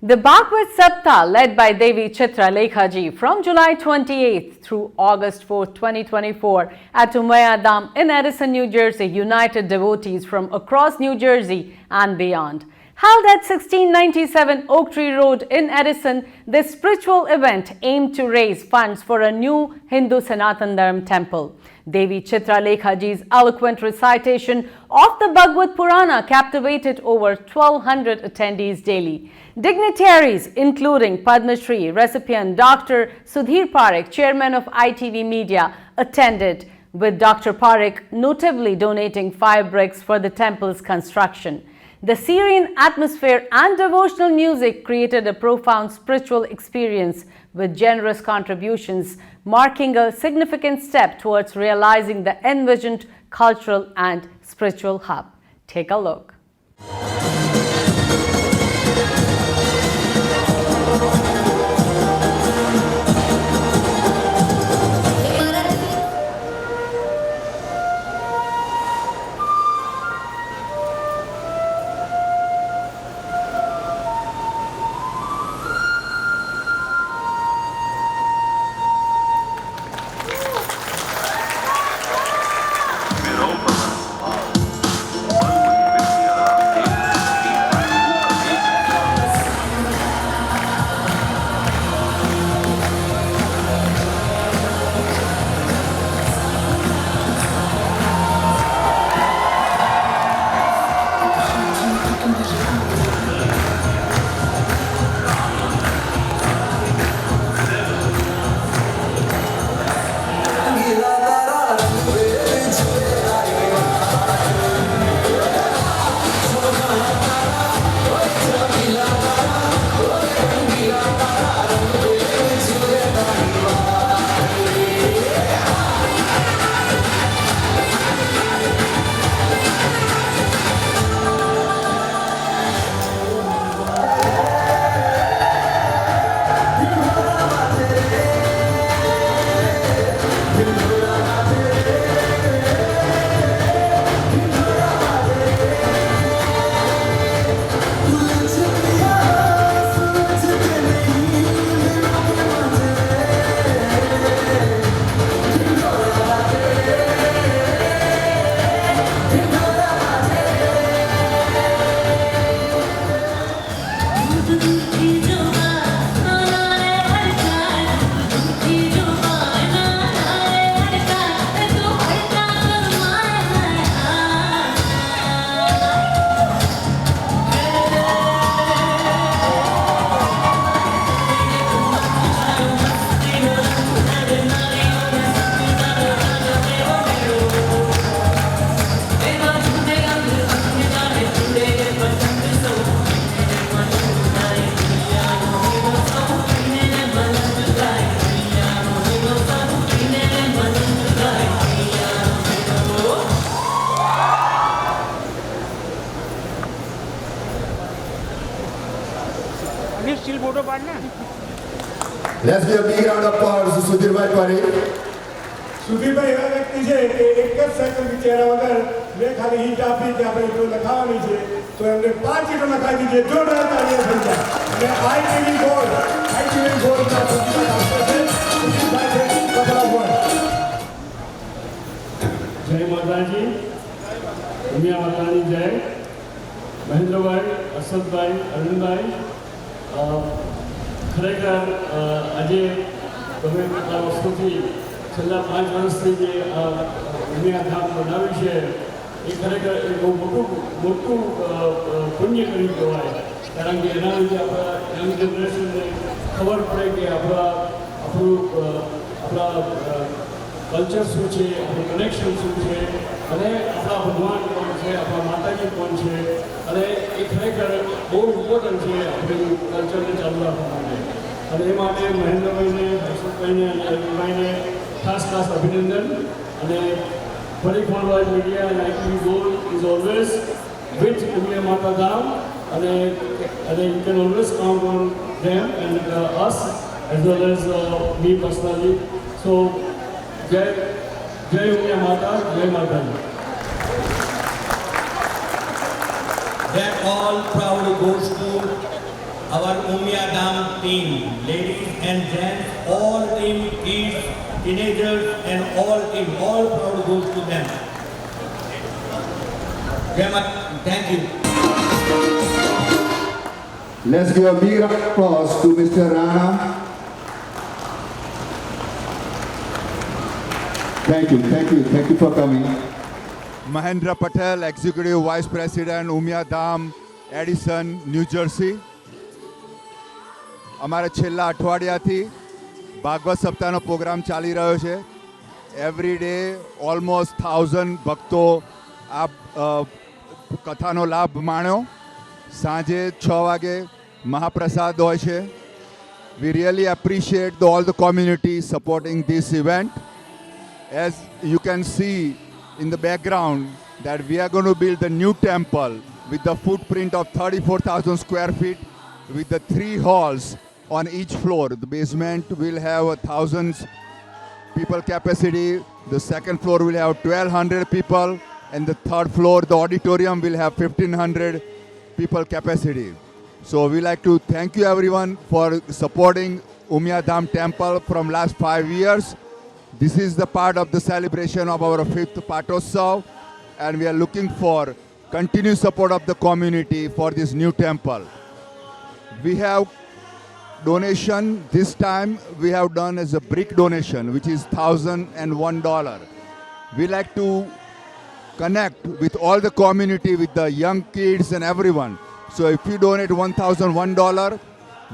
The Bhagavad Sapta, led by Devi Chitra Lekhaji from July 28th through August 4th, 2024 at Umaya Dham in Edison, New Jersey, united devotees from across New Jersey and beyond. Held at 1697 Oak Tree Road in Edison, this spiritual event aimed to raise funds for a new Hindu Sanatan Dharma temple. Devi Chitra Lekhaji's eloquent recitation of the Bhagavad Purana captivated over 1,200 attendees daily. Dignitaries including Padma Shri recipient Dr. Sudhir Parekh, chairman of ITV Media, attended, with Dr. Parekh notably donating 5 bricks for the temple's construction. The serene atmosphere and devotional music created a profound spiritual experience with generous contributions, marking a significant step towards realizing the envisioned cultural and spiritual hub. Take a look. Let's give a big round of applause to Sudhir Bhai Parekh. Sudhir ભાઈ એવા વ્યક્તિ છે કે એક જ second વિચાર્યા વગર મેં ખાલી હિટ આપી કે આપણે ઈટો લખાવવાની છે તો એમને 5 ઈટો લખાવી દીધી. જોરદાર તાળીઓ થઈ જાય. અને આઈટીવી ગોલ્ડના સુધીર આપે છે. સુધીર ભાઈ છે કપડા બોર્ડ. જય માતાજી, ઉમિયા માતાની જય. મહેન્દ્રભાઈ, અસદભાઈ, અરવિંદભાઈ, ખરેખર આજે તમે કેટલા વર્ષોથી છેલ્લા 5 વર્ષથી જે ઉમિયા ધામ બનાવ્યું છે એ ખરેખર એ બહુ મોટું પુણ્ય કર્યું કહેવાય. કારણ કે એના લીધે આપણા યંગ જનરેશનને ખબર પડે કે આપણું કલ્ચર શું છે, આપણું કનેક્શન શું છે અને આપણા ભગવાન કોણ છે, આપણા માતાજી કોણ છે અને એ ખરેખર બહુ ઇમ્પોર્ટન્ટ છે આપણું કલ્ચરને ચાલુ રાખવા માટે. અને એ માટે મહેન્દ્રભાઈને, હર્ષદભાઈને અને અરવિંદભાઈને ખાસ અભિનંદન. અને ફરી forward media and ITV Gold is always with Umiya Mata Dham and you can always count on them and us as well as me personally. So Jai Umiya Mata, Jai Mataji. That all proudly goes to our Umyadam team, ladies and gents, all team, kids, teenagers, and all team, all proud goes to them. Thank you. Let's give a big round of applause to Mr. Rana. Thank you for coming. Mahendra Patel, Executive Vice President, Umia Dham, Edison, New Jersey. અમારા છેલ્લા અઠવાડિયાથી Bhagavat સપ્તાહનો programme ચાલી રહ્યો છે. Every day almost 1000 ભક્તો આ કથાનો લાભ માણ્યો. સાંજે 6 વાગે મહાપ્રસાદ હોય છે. We really appreciate all the community supporting this event. As you can see in the background that we are going to build a new temple with the footprint of 34,000 square feet with the 3 halls on each floor. The basement will have 1,000 people capacity. The second floor will have 1,200 people. And the third floor, the auditorium will have 1,500 people capacity. So we like to thank you everyone for supporting Umia Dham Temple from last 5 years. This is the part of the celebration of our 5th Patotsav, and we are looking for continued support of the community for this new temple. We have donation. This time we have done as a brick donation, which is $1,001. We like to connect with all the community, with the young kids and everyone. So if you donate $1,001,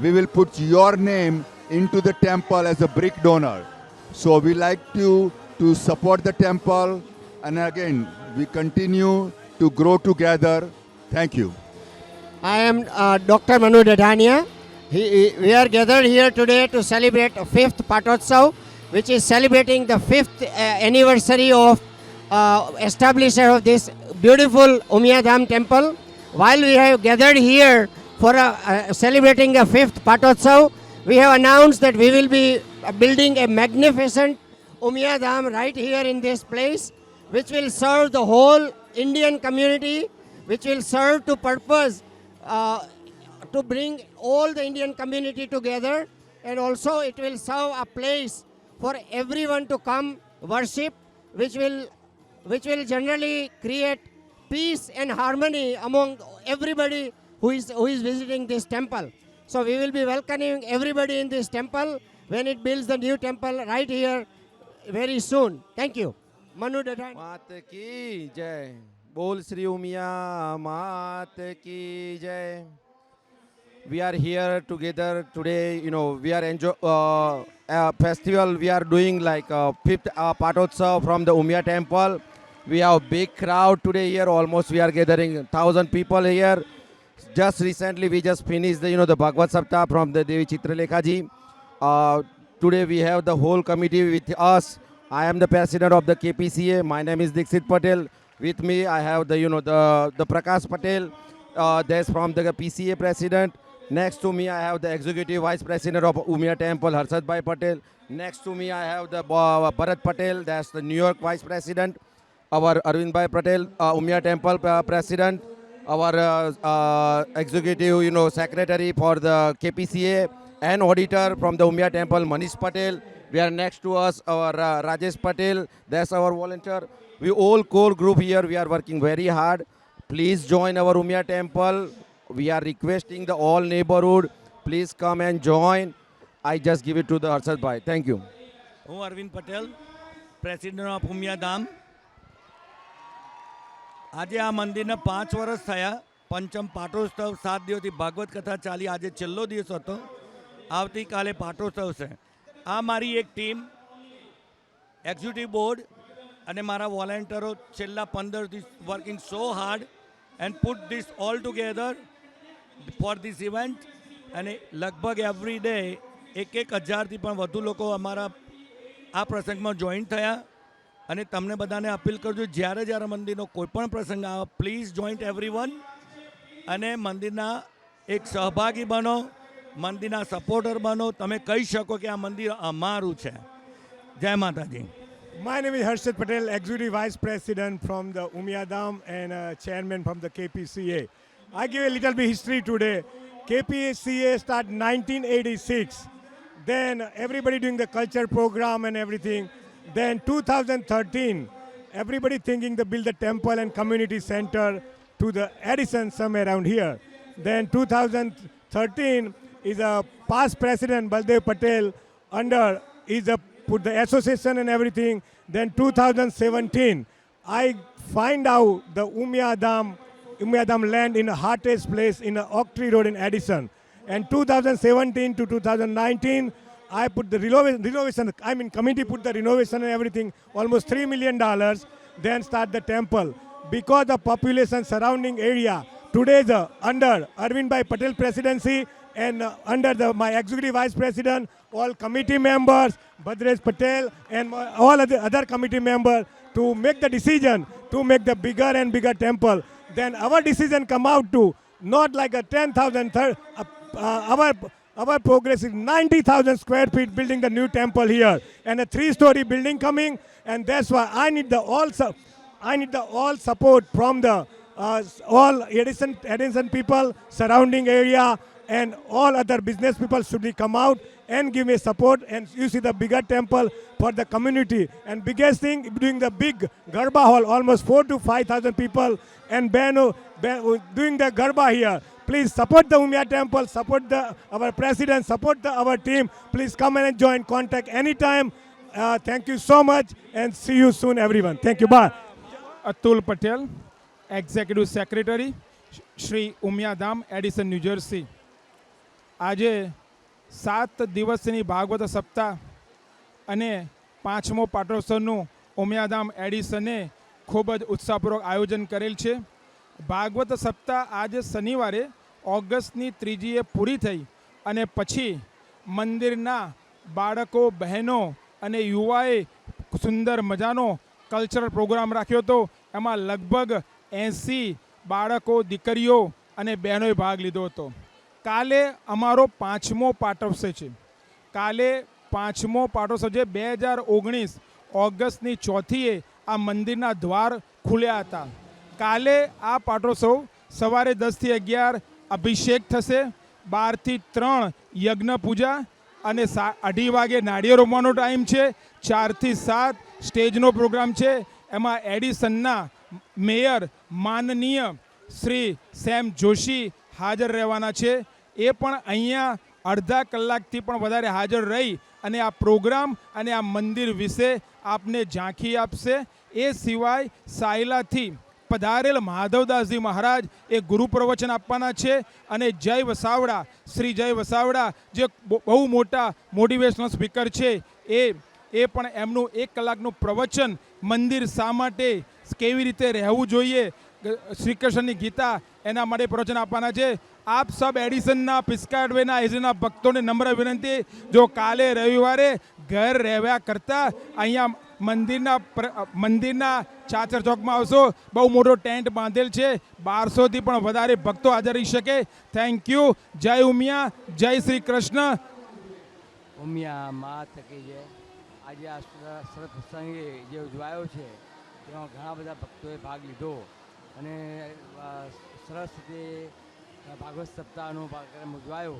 we will put your name into the temple as a brick donor. So we like to support the temple, and again we continue to grow together. Thank you. I am Dr. Manu Dadhania. We are gathered here today to celebrate 5th Patotsav, which is celebrating the 5th anniversary of establishment of this beautiful Umia Dham temple. While we have gathered here for celebrating the 5th Patotsav, we have announced that we will be building a magnificent Umia Dham right here in this place, which will serve the whole Indian community, which will serve to purpose to bring all the Indian community together, and also it will serve a place for everyone to come worship, which will generally create peace and harmony among everybody who is visiting this temple. So we will be welcoming everybody in this temple when it builds the new temple right here very soon. Thank you. Manu Dadhania. मात की जय. बोल श्री उमिया मात की जय. We are here together today. We are enjoy a festival. We are doing like 5th Patotsav from the Umia temple. We have big crowd today here. Almost we are gathering 1,000 people here. Just recently we just finished the Bhagavad Saptah from the Devi Chitralekha ji. Today we have the whole committee with us. I am the president of the KPCA. My name is Dixit Patel. With me I have the Prakash Patel. There's from the PCA president. Next to me I have the executive vice president of Umia Temple, Harshad Bhai Patel. Next to me I have the Bharat Patel. That's the New York vice president. Our Arvind Bhai Patel, Umia Temple president. Our executive secretary for the KPCA and auditor from the Umia Temple, Manish Patel. We are next to us our Rajesh Patel. That's our volunteer. We all core group here. We are working very hard. Please join our Umia Temple. We are requesting the all neighborhood. Please come and join. I just give it to the Harshad Bhai. Thank you. હું Arvind Patel, president of Umiya ધામ. આજે આ મંદિરને 5 વર્ષ થયા. પંચમ પાટોત્સવ 7 દિવસથી ભાગવત કથા ચાલી. આજે છેલ્લો દિવસ હતો. આવતીકાલે પાટોત્સવ છે. આ મારી એક ટીમ, એક્ઝિક્યુટિવ બોર્ડ અને મારા વોલેન્ટરો છેલ્લા 15 દિવસ working so hard and put this all together for this event. અને લગભગ એવરી ડે 1,000થી પણ વધુ લોકો અમારા આ પ્રસંગમાં જોઈન થયા. અને તમને બધાને અપીલ કરું છું, જ્યારે જ્યારે મંદિરનો કોઈ પણ પ્રસંગ આવે, પ્લીઝ જોઈન્ટ એવરીવન અને મંદિરના એક સહભાગી બનો, મંદિરના સપોર્ટર બનો. તમે કહી શકો કે આ મંદિર અમારું છે. જય માતાજી. My name is Harshad Patel, Executive Vice President from the Umia Dham and Chairman from the KPCA. I give a little bit history today. KPCA started 1986. Then everybody doing the culture program and everything. Then 2013, everybody thinking to build a temple and community center to the Edison somewhere around here. Then 2013 is a past president Baldev Patel under is a put the association and everything. Then 2017, I find out the Umia Dam land in a hottest place in Oak Tree Road in Edison. And 2017 to 2019, I put the renovation, committee put the renovation and everything, almost $3 million, then start the temple. Because the population surrounding area, today is under Arvind Bhai Patel presidency and under my executive vice president, all committee members, Bhadresh Patel and all other committee members to make the decision to make the bigger and bigger temple. Then our decision come out to not like a 10,000, our progress is 90,000 square feet building the new temple here and a 3-story building coming, and that's why I need the all support from the all Edison people, surrounding area, and all other business people should be come out and give me support. And you see the bigger temple for the community. And biggest thing, doing the big Garba hall, almost 4,000 to 5,000 people, and doing the Garba here. Please support the Umia temple, support our president, support our team. Please come and join, contact anytime. Thank you so much and see you soon everyone. Thank you. Bye. Atul Patel, executive secretary, Shri Umiyadham, Edison, new jersey. આજે 7 દિવસની ભાગવત સપ્તાહ અને 5મો પાટોત્સવનું ઉમિયાધામ એડિસને ખૂબ જ ઉત્સાહપૂર્વક આયોજન કરેલ છે. ભાગવત સપ્તાહ આજે શનિવારે ઓગસ્ટની 3મીએ પૂરી થઈ અને પછી મંદિરના બાળકો, બહેનો અને યુવાએ સુંદર મજાનો કલ્ચરલ પ્રોગ્રામ રાખ્યો હતો. એમાં લગભગ 80 બાળકો, દીકરીઓ અને બહેનોએ ભાગ લીધો હતો. કાલે અમારો 5મો પાટોત્સવ છે. કાલે 5મો પાટોત્સવ છે. 2019 ઓગસ્ટની 4મીએ આ મંદિરના દ્વાર ખુલ્યા હતા. કાલે આ પાટોત્સવ સવારે 10 થી 11 અભિષેક થશે, 12 થી 3 યજ્ઞ પૂજા અને 2:30 વાગે નાળિયેર રોપવાનો ટાઈમ છે, 4 થી 7 સ્ટેજનો પ્રોગ્રામ છે. એમાં એડિસનના મેયર માનનીય શ્રી સેમ જોશી હાજર રહેવાના છે. એ પણ અહીંયા અડધા કલાકથી પણ વધારે હાજર રહી અને આ પ્રોગ્રામ અને આ મંદિર વિશે આપને ઝાંખી આપશે. એ સિવાય સાયલાથી પધારેલ માધવદાસજી મહારાજ એ ગુરુ પ્રવચન આપવાના છે અને જય વસાવડા, શ્રી જય વસાવડા જે બહુ મોટા મોટિવેશનલ સ્પીકર છે, એ પણ એમનું 1 કલાકનું પ્રવચન મંદિર શા માટે, કેવી રીતે રહેવું જોઈએ, શ્રી કૃષ્ણની ગીતા, એના માટે પ્રવચન આપવાના છે. આપ સબ એડિસનના, પિસ્કાડવેના, એજના ભક્તોને નમ્ર વિનંતી, જો કાલે રવિવારે ઘર રહેવા કરતાં અહીંયા મંદિરના ચાચર ચોકમાં આવશો. બહુ મોટો ટેન્ટ બાંધેલ છે, 1200થી પણ વધારે ભક્તો હાજર રહી શકે. Thank you. જય ઉમિયા, જય શ્રી કૃષ્ણ. ઉમિયા માત કી જય. આજે આ સરસ પ્રસંગે જે ઉજવાયો છે તેમાં ઘણા બધા ભક્તોએ ભાગ લીધો અને સરસ રીતે ભાગવત સપ્તાહનો કાર્યક્રમ ઉજવાયો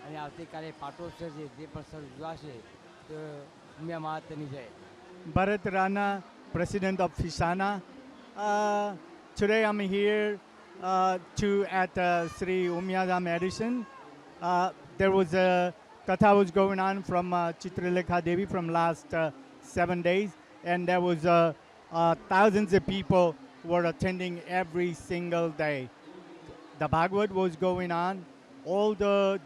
અને આવતીકાલે પાટોત્સવ છે તે પણ સરસ ઉજવાશે. તો ઉમિયા માતની જય. Bharat Rana, President of Fisana. Today I'm here at Sri Umyadam Edison. There was a katha was going on from Chitralekha Devi from last 7 days, and there was thousands of people were attending every single day. The Bhagavad was going on. All the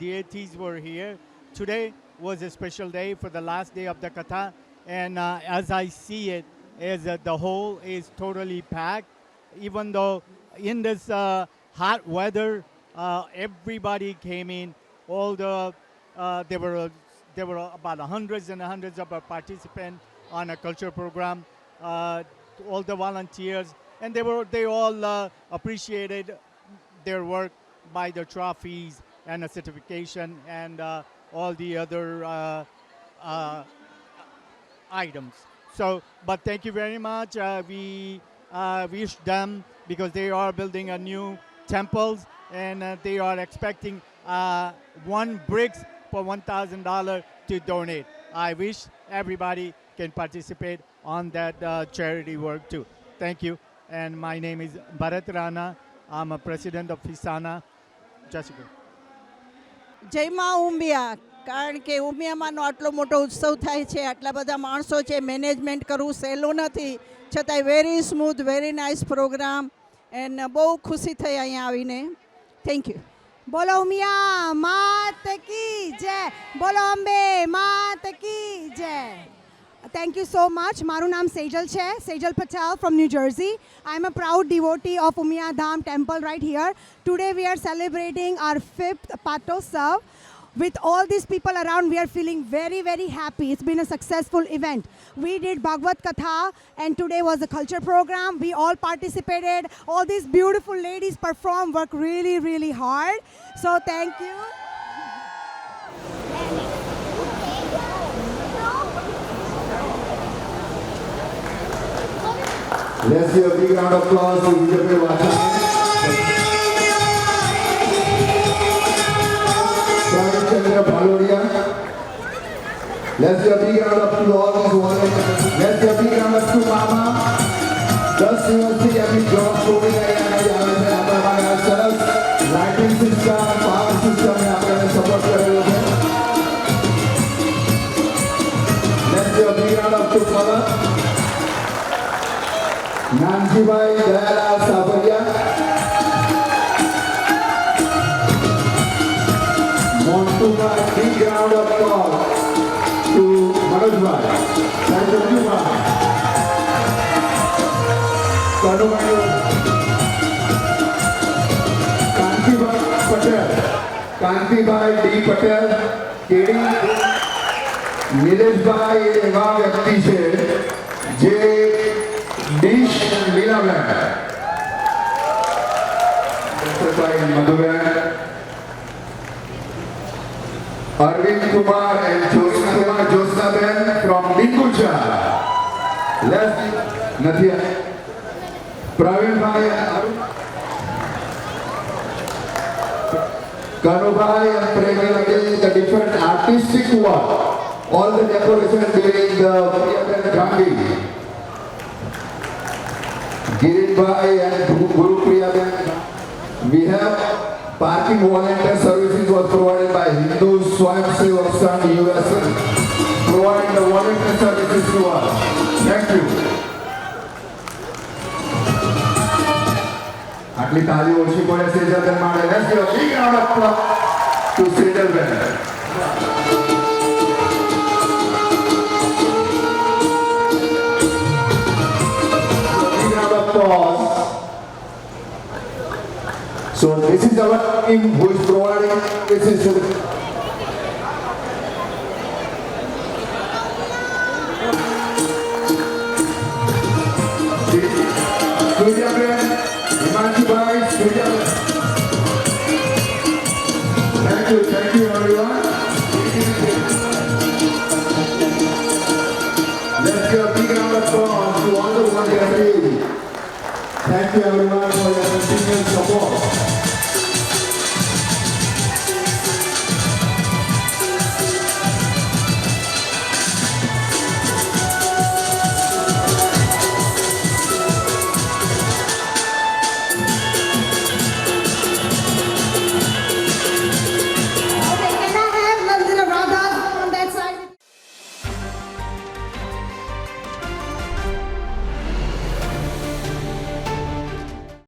deities were here. Today was a special day for the last day of the katha. And as I see it, is the hall is totally packed. Even though in this hot weather, everybody came in. All there were about hundreds and hundreds of participants on a culture program. All the volunteers, and they all appreciated their work by the trophies and a certification and all the other items. So, but thank you very much. We wish them, because they are building a new temples, and they are expecting one bricks for $1,000 to donate. I wish everybody can participate on that charity work too. Thank you. And my name is Bharat Rana. I'm a president of FISANA. Jessica. જય મા ઉમિયા, કારણ કે ઉમિયામાંનો આટલો મોટો ઉત્સવ થાય છે, આટલા બધા માણસો છે, મેનેજમેન્ટ કરવું સહેલું નથી, છતાંય very smooth, very nice programme and બહુ ખુશી થઈ અહીંયા આવીને. Thank you. બોલો ઉમિયા માત की जय, બોલો અંબે માત की जय. Thank you so much. મારું નામ સેજલ છે, Sejal Patel from New Jersey. I am a proud devotee of Umya Dham temple right here. Today we are celebrating our 5th Patotsav. With all these people around, we are feeling very, very happy. It's been a successful event. We did Bhagavad Katha and today was a culture program. We all participated. All these beautiful ladies performed, worked really, really hard. So thank you. Let's give a big round of applause to Vijay Vachani. Praveen Chandra Bhalodia. Let's give a big round of applause to all these volunteers. Let's give a big round of applause to Mama. 10 દિવસથી એમની job છોડીને અહીંયા આવે છે. આપણા માટે આ સરસ લાઇટિંગ સિસ્ટમ, પાવર સિસ્ટમને આપણે સપોર્ટ કરેલો છે. Let's give a big round of applause to Mama. Nanjibhai Dayalal Sabaria, Montubhai, big round of applause to Manojbhai, Sanjaybhai, Kanubhai, Kantibhai Patel, Kantibhai D Patel, KD, Nileshbhai એવા વ્યક્તિ છે જે Dish Leelaben, Dr. Madhuben, Arvind Kumar and Josna Ben from Dingucha. Let's Nathia, Praveen Bhai and Arun, Kanubhai and Premi, the different artistic work, all the decoration during the Gandhi. Girinbhai and Guru Priya Ben. We have parking volunteer services was provided by Hindu Swayam Sevak Sangh USA, providing the volunteer services to us. Thank you. આટલી તાળી ઓછી પડે સેજલ બેન માટે. Let's give a big round of applause to Sejal બેન. So this is our team who is providing this is Surya Ben, Himanshi Bhai, Surya Ben. Thank you everyone. Let's give a big round of applause to all the volunteers. Thank you everyone.